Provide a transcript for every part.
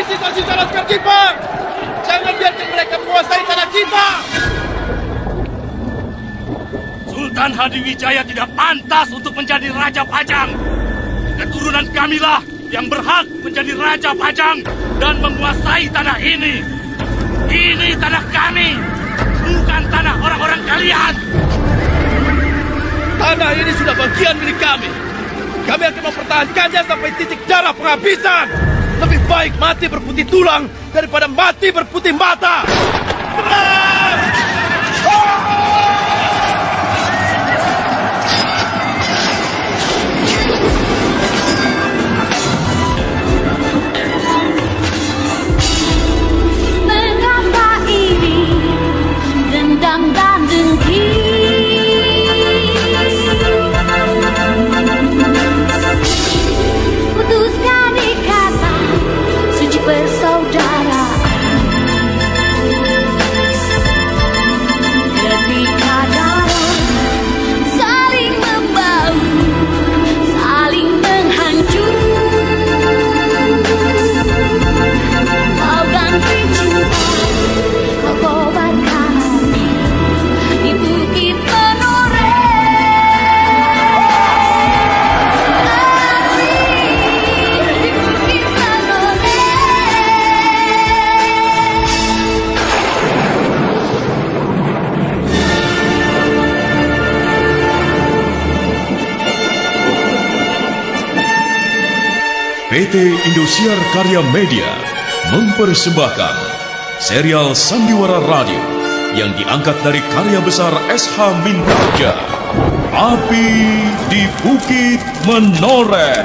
sisa-sisa laskar Jepang. Jangan biarkan mereka menguasai tanah kita. Sultan Hadiwijaya tidak pantas untuk menjadi Raja Pajang. Keturunan kamilah yang berhak menjadi Raja Pajang dan menguasai tanah ini. Ini tanah kami, bukan tanah orang-orang kalian. Tanah ini sudah bagian milik kami. Kami akan mempertahankannya sampai titik darah penghabisan. Lebih baik mati berputih tulang daripada mati berputih mata. Mengapa ini dendam dan dengki? Putuskan ikatan suci persaudaraan. Ketika darah saling membau, saling menghancur. Kau ganti cinta, kau kobarkan hati di bukit menoreh. Di bukit menoreh. PT Indosiar Karya Media mempersembahkan serial Sandiwara Radio yang diangkat dari karya besar S.H. Mintarja, Api di Bukit Menoreh.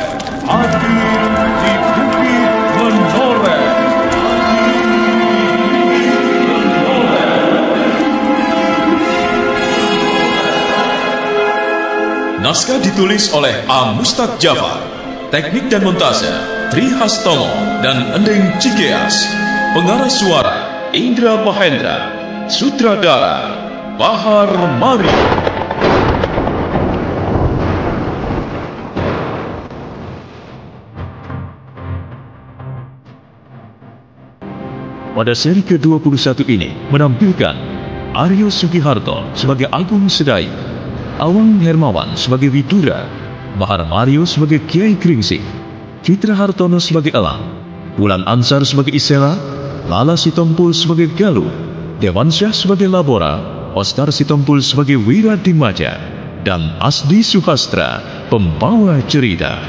Api di Bukit Menoreh. Naskah ditulis oleh A. Mustaq Jafar, teknik dan montase Tri Hastomo dan Ending Cikeas, pengarah suara Indra Mahendra, sutradara Bahar Mari. Pada seri ke-21 ini menampilkan Aryo Sugiharto sebagai Agung Sedayu, Awang Hermawan sebagai Widura, Bahar Mario sebagai Kiai Kringsing, Fitra Hartono sebagai Elang, Wulan Ansar sebagai Isela, Lala Sitompul sebagai Galuh, Dewansyah sebagai Labora, Oscar Sitompul sebagai Wiradimaja, dan Asdi Suhastra, pembawa cerita.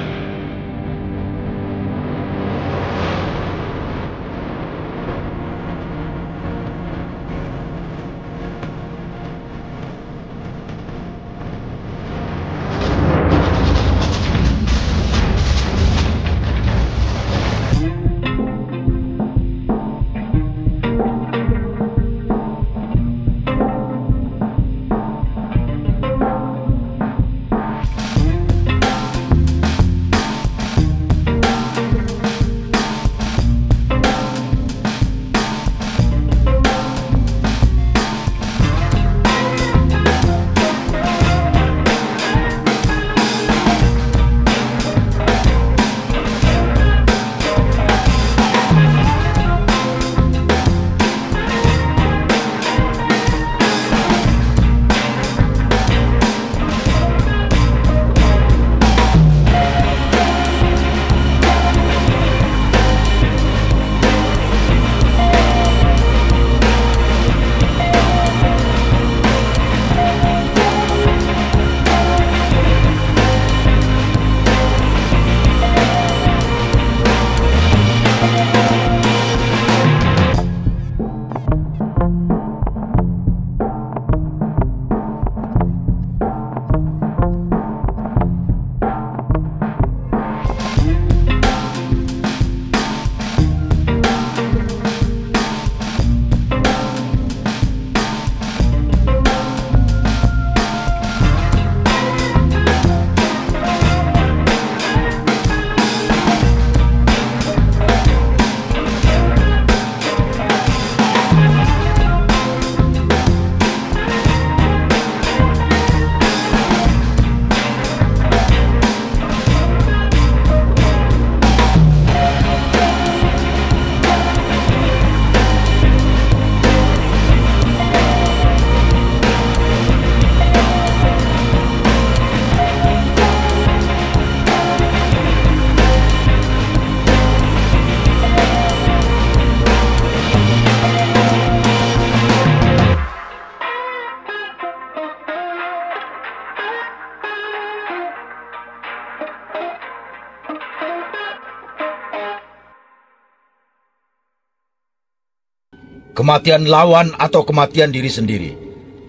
Kematian lawan atau kematian diri sendiri.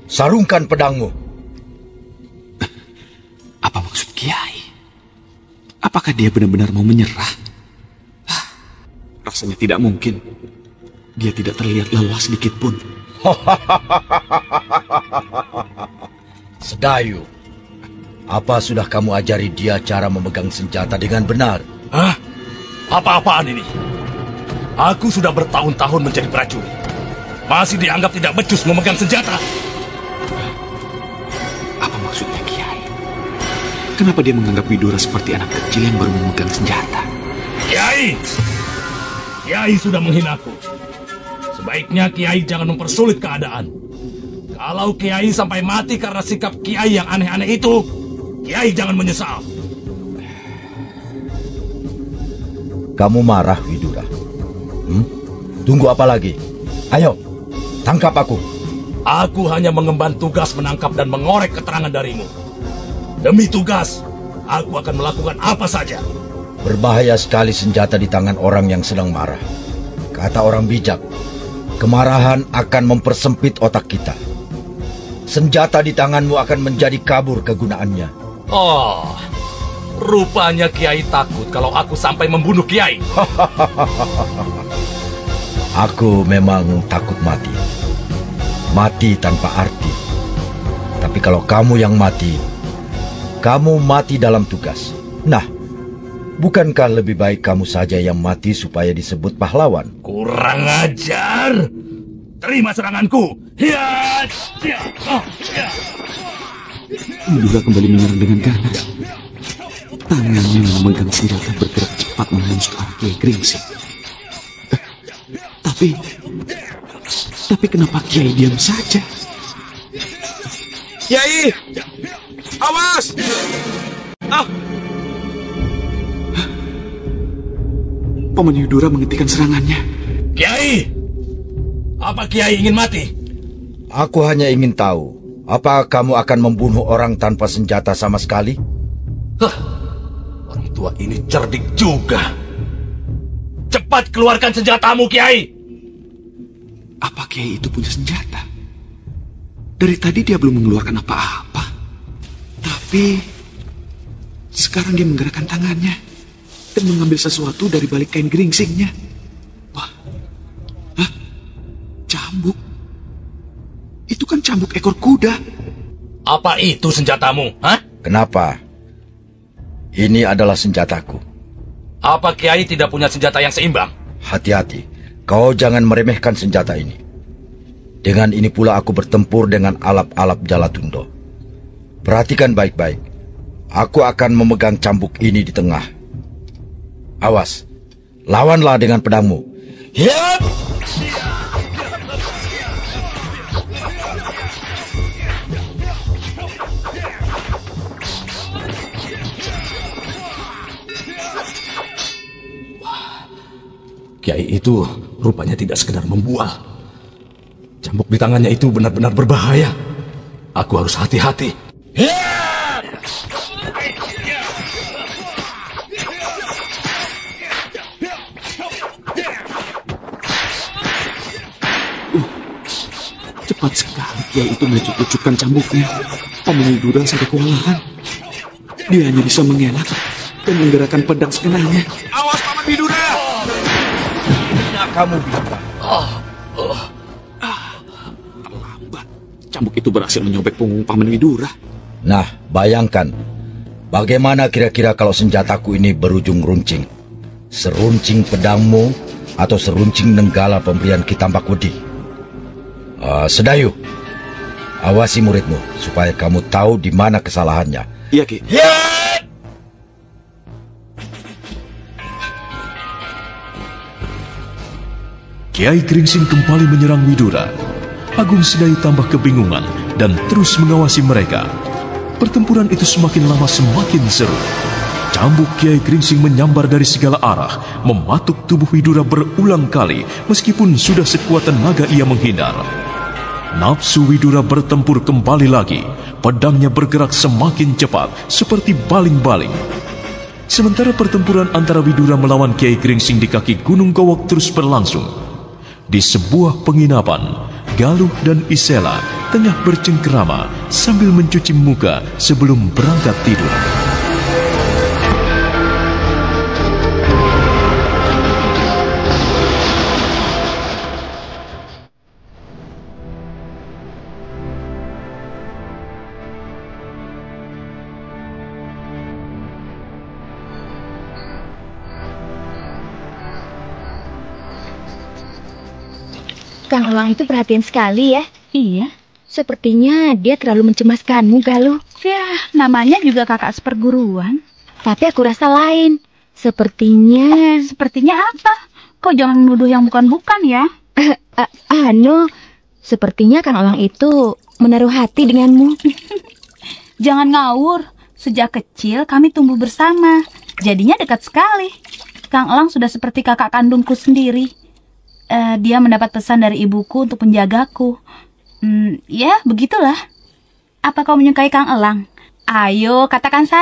Sarungkan pedangmu. Apa maksud Kiai? Apakah dia benar-benar mau menyerah? Rasanya tidak mungkin. Dia tidak terlihat lelah sedikit pun. Sedayu, apa sudah kamu ajari dia cara memegang senjata dengan benar? Hah? Apa-apaan ini? Aku sudah bertahun-tahun menjadi prajurit. Masih dianggap tidak becus memegang senjata. Apa maksudnya Kiai? Kenapa dia menganggap Widura seperti anak kecil yang baru memegang senjata? Kiai! Kiai sudah menghinaku. Sebaiknya Kiai jangan mempersulit keadaan. Kalau Kiai sampai mati karena sikap Kiai yang aneh-aneh itu, Kiai jangan menyesal. Kamu marah, Widura? Tunggu apa lagi? Ayo, tangkap aku. Aku hanya mengemban tugas menangkap dan mengorek keterangan darimu. Demi tugas, aku akan melakukan apa saja. Berbahaya sekali senjata di tangan orang yang sedang marah. Kata orang bijak, kemarahan akan mempersempit otak kita. Senjata di tanganmu akan menjadi kabur kegunaannya. Oh, rupanya Kiai takut kalau aku sampai membunuh Kiai. Aku memang takut mati. Mati tanpa arti. Tapi kalau kamu yang mati, kamu mati dalam tugas. Nah, bukankah lebih baik kamu saja yang mati supaya disebut pahlawan? Kurang ajar. Terima seranganku. Widura kembali menyerang dengan ganas. Tangannya yang memegang senjata bergerak cepat menusuk arah Kiai Gringsing. Tapi kenapa Kiai diam saja? Kiai! Awas! Paman Widura menghentikan serangannya. Kiai! Apa Kiai ingin mati? Aku hanya ingin tahu, apa kamu akan membunuh orang tanpa senjata sama sekali? Orang tua ini cerdik juga. Cepat keluarkan senjatamu, Kiai! Apa Kiai itu punya senjata? Dari tadi dia belum mengeluarkan apa-apa. Tapi sekarang dia menggerakkan tangannya dan mengambil sesuatu dari balik kain geringsingnya. Wah, cambuk. Itu kan cambuk ekor kuda. Apa itu senjatamu, hah? Kenapa? Ini adalah senjataku. Apa Kiai tidak punya senjata yang seimbang? Hati-hati, kau jangan meremehkan senjata ini. Dengan ini pula aku bertempur dengan alap-alap Jalatundo. Perhatikan baik-baik. Aku akan memegang cambuk ini di tengah. Awas, lawanlah dengan pedangmu. Hiat! Kiai itu rupanya tidak sekedar membual. Cambuk di tangannya itu benar-benar berbahaya. Aku harus hati-hati. Cepat sekali Kiai itu melecuk-lecukkan cambuknya. Paman Widura sampai kewalahan. Dia hanya bisa mengelak dan menggerakkan pedang sekenanya. Awas Paman Widura! Kamu bisa. Terlambat. Cambuk itu berhasil menyobek punggung Paman Widura. Nah, bayangkan. Bagaimana kira-kira kalau senjataku ini berujung runcing? Seruncing pedangmu atau seruncing nenggala pemberian Ki Tambak Wedi? Sedayu, awasi muridmu supaya kamu tahu di mana kesalahannya. Iya, Ki. Kiai Gringsing kembali menyerang Widura. Agung Sedayu tambah kebingungan dan terus mengawasi mereka. Pertempuran itu semakin lama semakin seru. Cambuk Kiai Gringsing menyambar dari segala arah, mematuk tubuh Widura berulang kali meskipun sudah sekuat tenaga ia menghindar. Nafsu Widura bertempur kembali lagi. Pedangnya bergerak semakin cepat seperti baling-baling. Sementara pertempuran antara Widura melawan Kiai Gringsing di kaki Gunung Gowok terus berlangsung. Di sebuah penginapan, Galuh dan Isela tengah bercengkerama sambil mencuci muka sebelum berangkat tidur. Kang Elang itu perhatian sekali ya. Iya. Sepertinya dia terlalu mencemaskanmu, Galuh. Ya, namanya juga kakak seperguruan. Tapi aku rasa lain. Sepertinya apa? Kau jangan menuduh yang bukan-bukan ya. Sepertinya Kang Elang itu menaruh hati denganmu. Jangan ngawur. Sejak kecil kami tumbuh bersama. Jadinya dekat sekali. Kang Elang sudah seperti kakak kandungku sendiri. Dia mendapat pesan dari ibuku untuk menjagaku. Ya, begitulah. Apa kau menyukai Kang Elang? Ayo, katakan saja.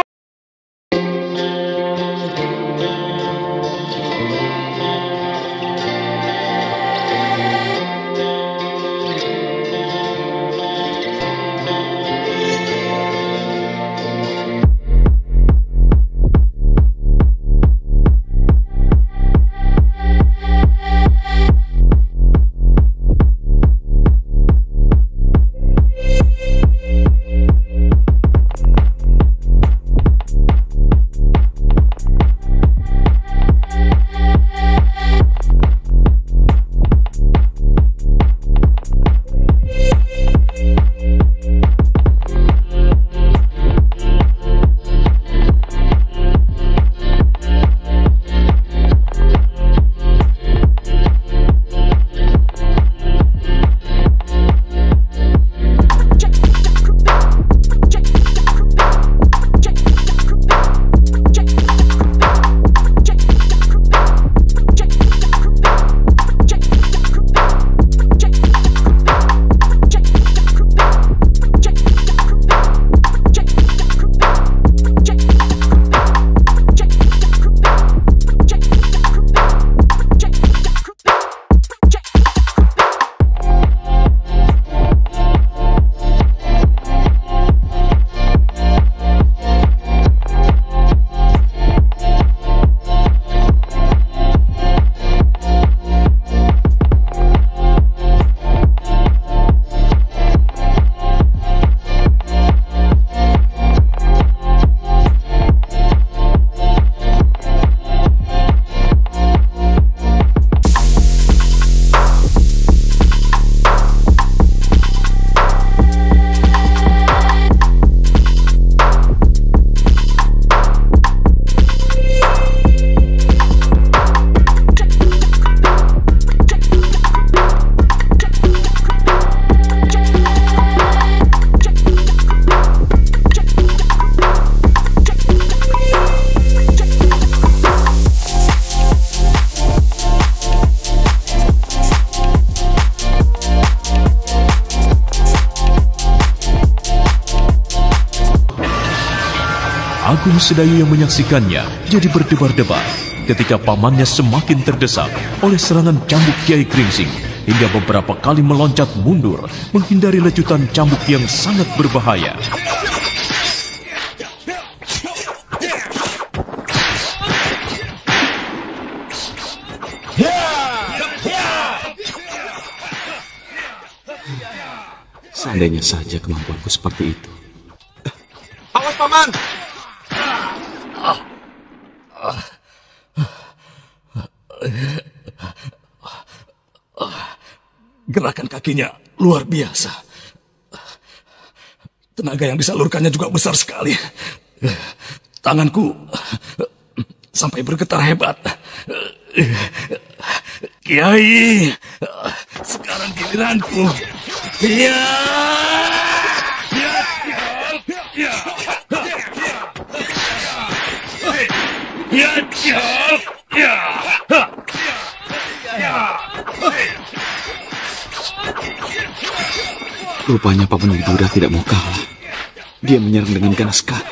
Agung Sedayu yang menyaksikannya jadi berdebar-debar ketika pamannya semakin terdesak oleh serangan cambuk Kiai Kringsing hingga beberapa kali meloncat mundur menghindari lecutan cambuk yang sangat berbahaya. Seandainya saja kemampuanku seperti itu. Awas, Paman! Gerakan kakinya luar biasa. Tenaga yang disalurkannya juga besar sekali. Tanganku sampai bergetar hebat. Kiai, sekarang giliranku. Ya. Rupanya Paman Widura tidak mau kalah. Dia menyerang dengan ganas sekali.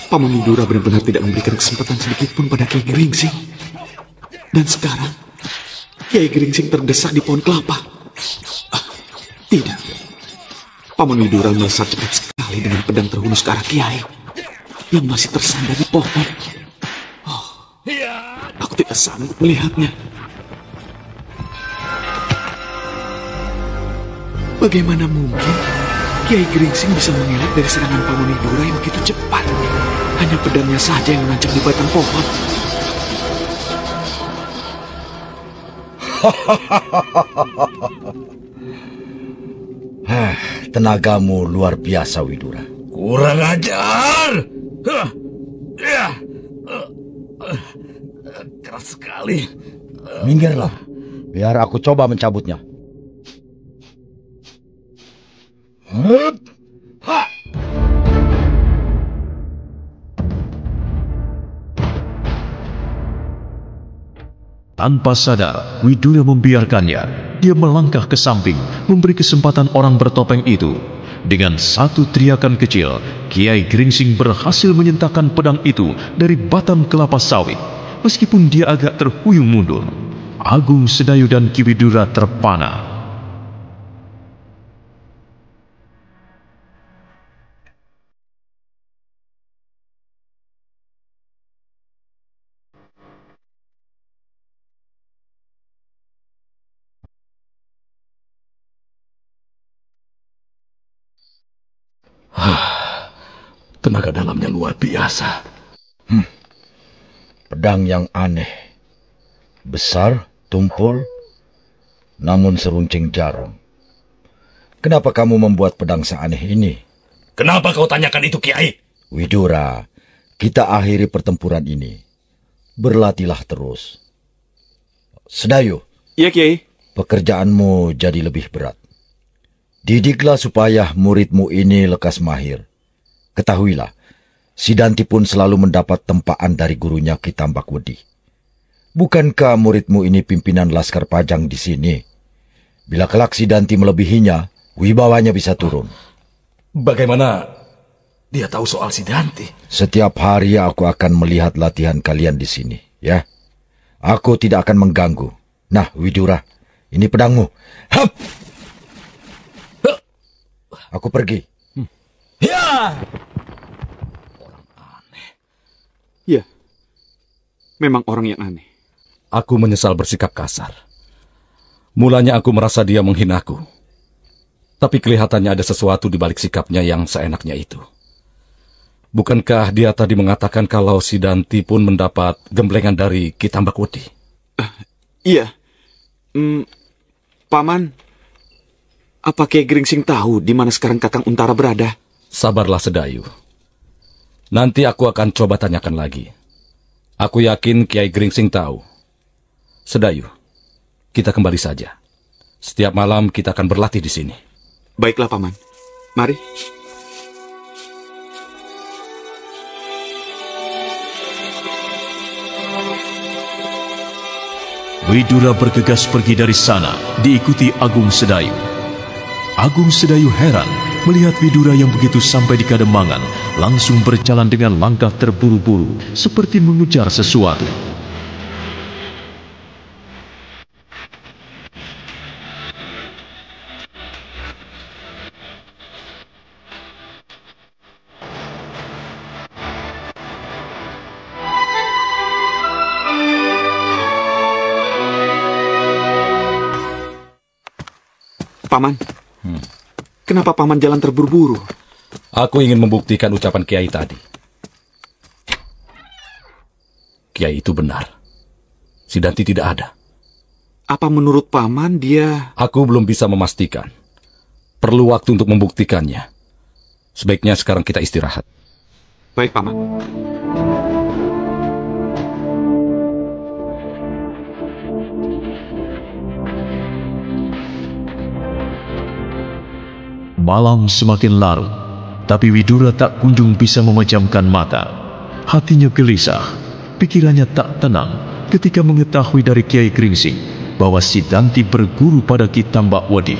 Paman Widura benar-benar tidak memberikan kesempatan sedikit pun pada Kiai Geringsing. Dan sekarang, Kiai Geringsing terdesak di pohon kelapa. Tidak. Paman Widura melesat cepat sekali dengan pedang terhunus ke arah Kiai yang masih tersandar di pohon. Oh, aku tidak sanggup melihatnya. Bagaimana mungkin Kiai Geringsing bisa mengelak dari serangan Paman Widura yang begitu cepat? Hanya pedangnya saja yang menancap di batang pohon. Tenagamu luar biasa, Widura. Kurang ajar. Keras sekali. Minggirlah, biar aku coba mencabutnya. Tanpa sadar, Widura membiarkannya. Dia melangkah ke samping, memberi kesempatan orang bertopeng itu. Dengan satu teriakan kecil, Kiai Geringsing berhasil menyentakkan pedang itu dari batang kelapa sawit. Meskipun dia agak terhuyung mundur, Agung Sedayu dan Ki Widura terpana. Tenaga dalamnya luar biasa. Pedang yang aneh. Besar, tumpul, namun seruncing jarum. Kenapa kamu membuat pedang seaneh ini? Kenapa kau tanyakan itu, Kiai? Widura, kita akhiri pertempuran ini. Berlatihlah terus. Sedayu. Iya, Kiai. Pekerjaanmu jadi lebih berat. Didiklah supaya muridmu ini lekas mahir. Ketahuilah, Sidanti pun selalu mendapat tempaan dari gurunya Ki Tambakwedi. Bukankah muridmu ini pimpinan Laskar Pajang di sini? Bila kelak Sidanti melebihinya, wibawanya bisa turun. Bagaimana dia tahu soal Sidanti? Setiap hari aku akan melihat latihan kalian di sini, ya. Aku tidak akan mengganggu. Nah, Widura, ini pedangmu. Hap! Aku pergi. Ya! Ya, memang orang yang aneh. Aku menyesal bersikap kasar. Mulanya aku merasa dia menghinaku. Tapi kelihatannya ada sesuatu di balik sikapnya yang seenaknya itu. Bukankah dia tadi mengatakan kalau Sidanti pun mendapat gemblengan dari Ki Tambakwedi? Iya. Paman, apa Kiai Geringsing tahu di mana sekarang Kakang Untara berada? Sabarlah, Sedayu. Nanti aku akan coba tanyakan lagi. Aku yakin Kiai Geringsing tahu. Sedayu, kita kembali saja. Setiap malam kita akan berlatih di sini. Baiklah, Paman. Mari. Widura bergegas pergi dari sana, diikuti Agung Sedayu. Agung Sedayu heran melihat Widura yang begitu sampai di Kademangan, langsung berjalan dengan langkah terburu-buru, seperti mengejar sesuatu. Paman, kenapa Paman jalan terburu-buru? Aku ingin membuktikan ucapan Kiai tadi. Kiai itu benar. Sidanti tidak ada. Apa menurut Paman dia... Aku belum bisa memastikan. Perlu waktu untuk membuktikannya. Sebaiknya sekarang kita istirahat. Baik, Paman. Malam semakin larut, tapi Widura tak kunjung bisa memejamkan mata. Hatinya gelisah, pikirannya tak tenang ketika mengetahui dari Kiai Geringsing bahwa Sidanti berguru pada Ki Tambakwedi.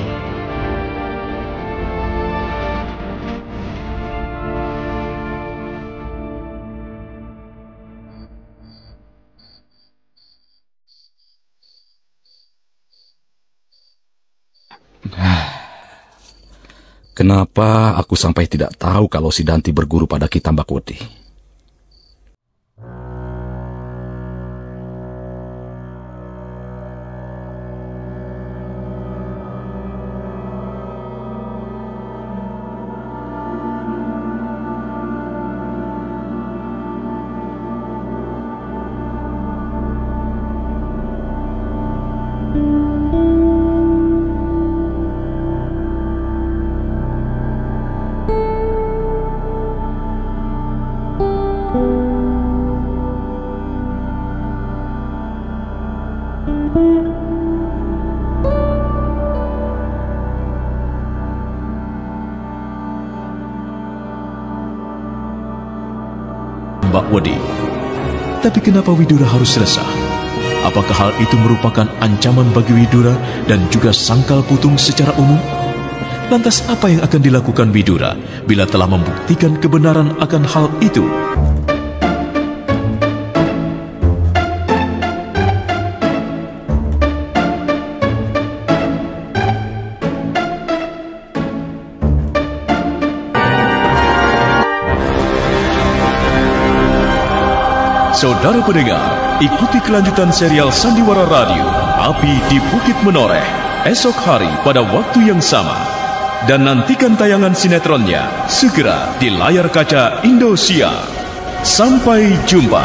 Kenapa aku sampai tidak tahu kalau si Danti berguru pada Ki Tambakwedi? Mbak Wedi. Tapi kenapa Widura harus resah? Apakah hal itu merupakan ancaman bagi Widura dan juga Sangkal Putung secara umum? Lantas apa yang akan dilakukan Widura bila telah membuktikan kebenaran akan hal itu? Saudara pendengar, ikuti kelanjutan serial Sandiwara Radio Api di Bukit Menoreh esok hari pada waktu yang sama. Dan nantikan tayangan sinetronnya segera di layar kaca Indosiar. Sampai jumpa.